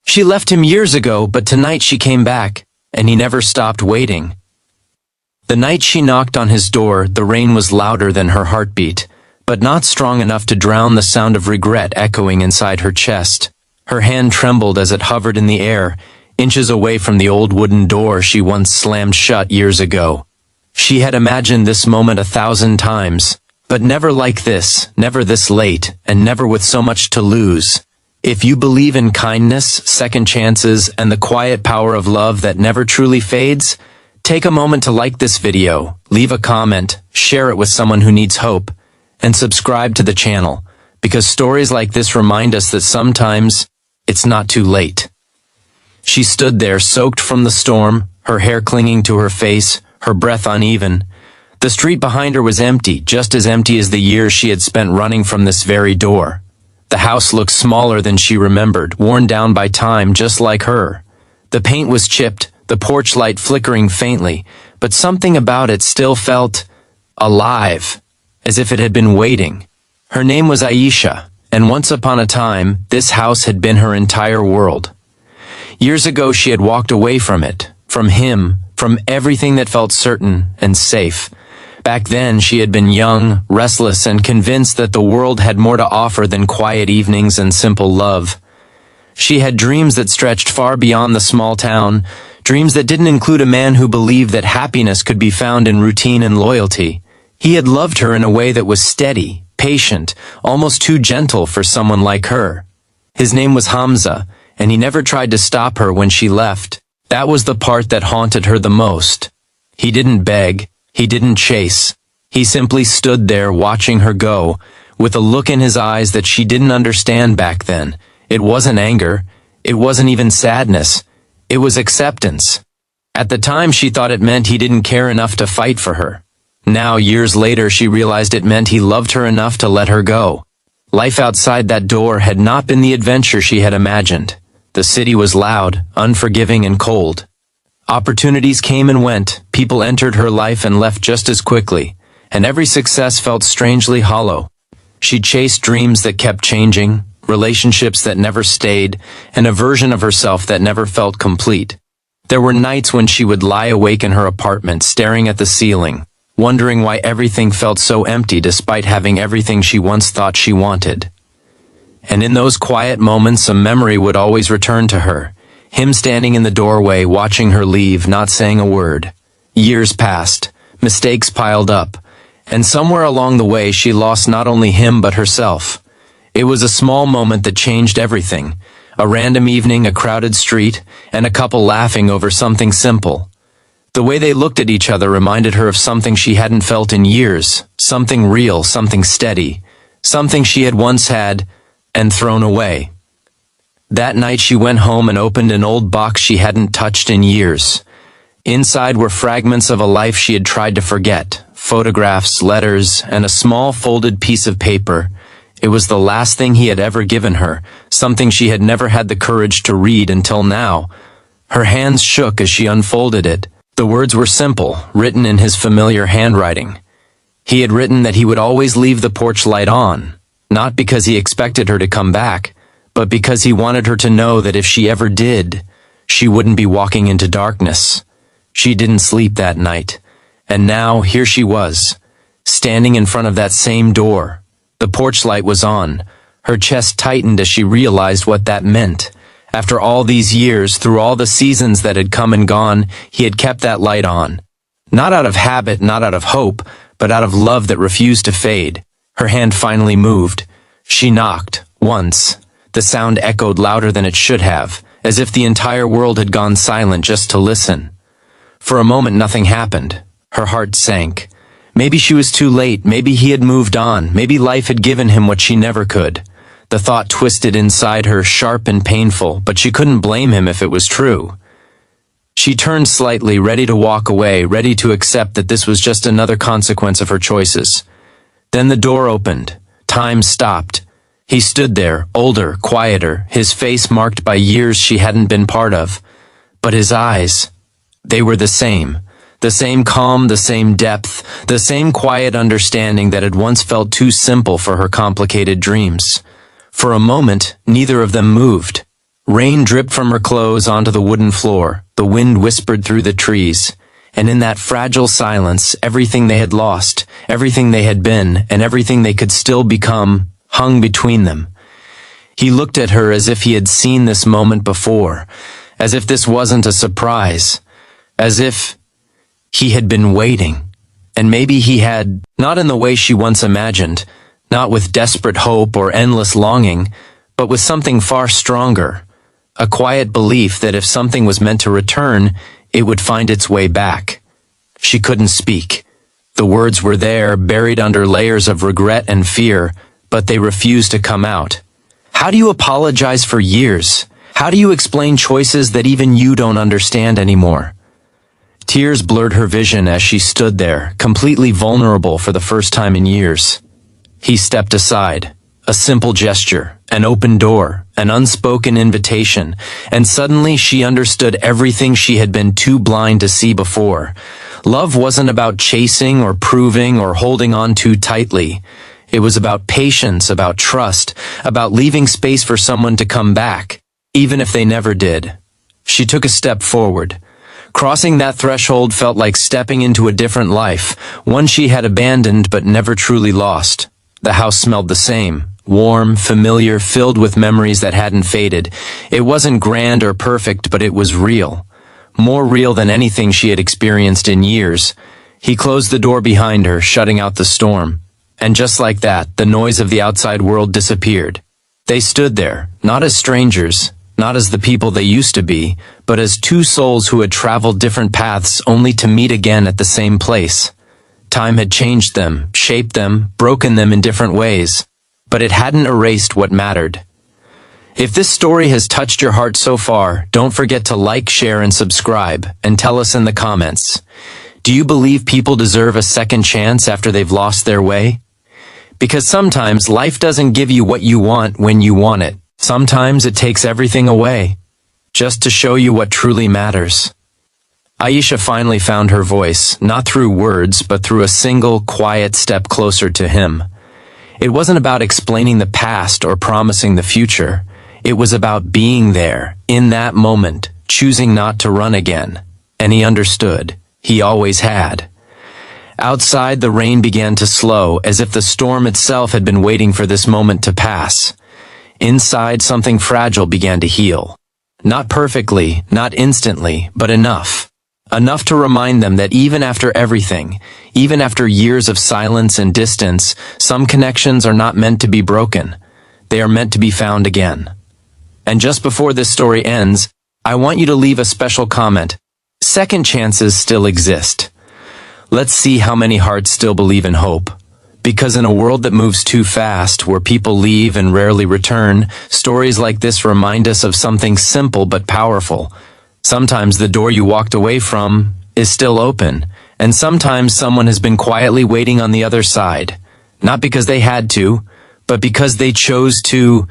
She left him years ago, but tonight she came back, and he never stopped waiting. The night she knocked on his door, the rain was louder than her heartbeat, but not strong enough to drown the sound of regret echoing inside her chest. Her hand trembled as it hovered in the air, inches away from the old wooden door she once slammed shut years ago. She had imagined this moment 1,000 times, but never like this, never this late, and never with so much to lose. If you believe in kindness, second chances, and the quiet power of love that never truly fades, take a moment to like this video, leave a comment, share it with someone who needs hope, and subscribe to the channel, because stories like this remind us that sometimes it's not too late. She stood there, soaked from the storm, her hair clinging to her face, her breath uneven. The street behind her was empty, just as empty as the years she had spent running from this very door. The house looked smaller than she remembered, worn down by time, just like her. The paint was chipped, the porch light flickering faintly, but something about it still felt alive, as if it had been waiting. Her name was Aisha, and once upon a time, this house had been her entire world. Years ago she had walked away from it, from him, from everything that felt certain and safe. Back then she had been young, restless, and convinced that the world had more to offer than quiet evenings and simple love. She had dreams that stretched far beyond the small town, dreams that didn't include a man who believed that happiness could be found in routine and loyalty. He had loved her in a way that was steady, patient, almost too gentle for someone like her. His name was Hamza, and he never tried to stop her when she left. That was the part that haunted her the most. He didn't beg, he didn't chase. He simply stood there watching her go, with a look in his eyes that she didn't understand back then. It wasn't anger, it wasn't even sadness, it was acceptance. At the time she thought it meant he didn't care enough to fight for her. Now, years later, she realized it meant he loved her enough to let her go. Life outside that door had not been the adventure she had imagined. The city was loud, unforgiving, and cold. Opportunities came and went, people entered her life and left just as quickly, and every success felt strangely hollow. She chased dreams that kept changing, relationships that never stayed, and a version of herself that never felt complete. There were nights when she would lie awake in her apartment, staring at the ceiling, wondering why everything felt so empty despite having everything she once thought she wanted. And in those quiet moments, a memory would always return to her. Him standing in the doorway, watching her leave, not saying a word. Years passed, mistakes piled up, and somewhere along the way she lost not only him but herself. It was a small moment that changed everything. A random evening, a crowded street, and a couple laughing over something simple. The way they looked at each other reminded her of something she hadn't felt in years, something real, something steady, something she had once had and thrown away. That night she went home and opened an old box she hadn't touched in years. Inside were fragments of a life she had tried to forget, photographs, letters, and a small folded piece of paper. It was the last thing he had ever given her, something she had never had the courage to read until now. Her hands shook as she unfolded it. The words were simple, written in his familiar handwriting. He had written that he would always leave the porch light on, not because he expected her to come back, but because he wanted her to know that if she ever did, she wouldn't be walking into darkness. She didn't sleep that night, and now here she was, standing in front of that same door. The porch light was on. Her chest tightened as she realized what that meant. After all these years, through all the seasons that had come and gone, he had kept that light on. Not out of habit, not out of hope, but out of love that refused to fade. Her hand finally moved. She knocked, once. The sound echoed louder than it should have, as if the entire world had gone silent just to listen. For a moment nothing happened. Her heart sank. Maybe she was too late, maybe he had moved on, maybe life had given him what she never could. The thought twisted inside her, sharp and painful, but she couldn't blame him if it was true. She turned slightly, ready to walk away, ready to accept that this was just another consequence of her choices. Then the door opened. Time stopped. He stood there, older, quieter, his face marked by years she hadn't been part of. But his eyes, they were the same calm, the same depth, the same quiet understanding that had once felt too simple for her complicated dreams. For a moment, neither of them moved. Rain dripped from her clothes onto the wooden floor, the wind whispered through the trees, and in that fragile silence, everything they had lost, everything they had been, and everything they could still become, hung between them. He looked at her as if he had seen this moment before, as if this wasn't a surprise, as if he had been waiting. And maybe he had, not in the way she once imagined, not with desperate hope or endless longing, but with something far stronger, a quiet belief that if something was meant to return, it would find its way back. She couldn't speak. The words were there, buried under layers of regret and fear, but they refused to come out. How do you apologize for years? How do you explain choices that even you don't understand anymore? Tears blurred her vision as she stood there, completely vulnerable for the first time in years. He stepped aside. A simple gesture, an open door, an unspoken invitation, and suddenly she understood everything she had been too blind to see before. Love wasn't about chasing or proving or holding on too tightly. It was about patience, about trust, about leaving space for someone to come back, even if they never did. She took a step forward. Crossing that threshold felt like stepping into a different life, one she had abandoned but never truly lost. The house smelled the same. Warm, familiar, filled with memories that hadn't faded. It wasn't grand or perfect, but it was real. More real than anything she had experienced in years. He closed the door behind her, shutting out the storm. And just like that, the noise of the outside world disappeared. They stood there, not as strangers, not as the people they used to be, but as two souls who had traveled different paths only to meet again at the same place. Time had changed them, shaped them, broken them in different ways. But it hadn't erased what mattered. If this story has touched your heart so far, don't forget to like, share, and subscribe, and tell us in the comments. Do you believe people deserve a second chance after they've lost their way? Because sometimes life doesn't give you what you want when you want it. Sometimes it takes everything away, just to show you what truly matters. Aisha finally found her voice, not through words, but through a single, quiet step closer to him. It wasn't about explaining the past or promising the future. It was about being there, in that moment, choosing not to run again. And he understood. He always had. Outside, the rain began to slow, as if the storm itself had been waiting for this moment to pass. Inside, something fragile began to heal. Not perfectly, not instantly, but enough. Enough to remind them that even after everything, even after years of silence and distance, some connections are not meant to be broken. They are meant to be found again. And just before this story ends, I want you to leave a special comment. Second chances still exist. Let's see how many hearts still believe in hope. Because in a world that moves too fast, where people leave and rarely return, stories like this remind us of something simple but powerful. Sometimes the door you walked away from is still open, and sometimes someone has been quietly waiting on the other side, not because they had to, but because they chose to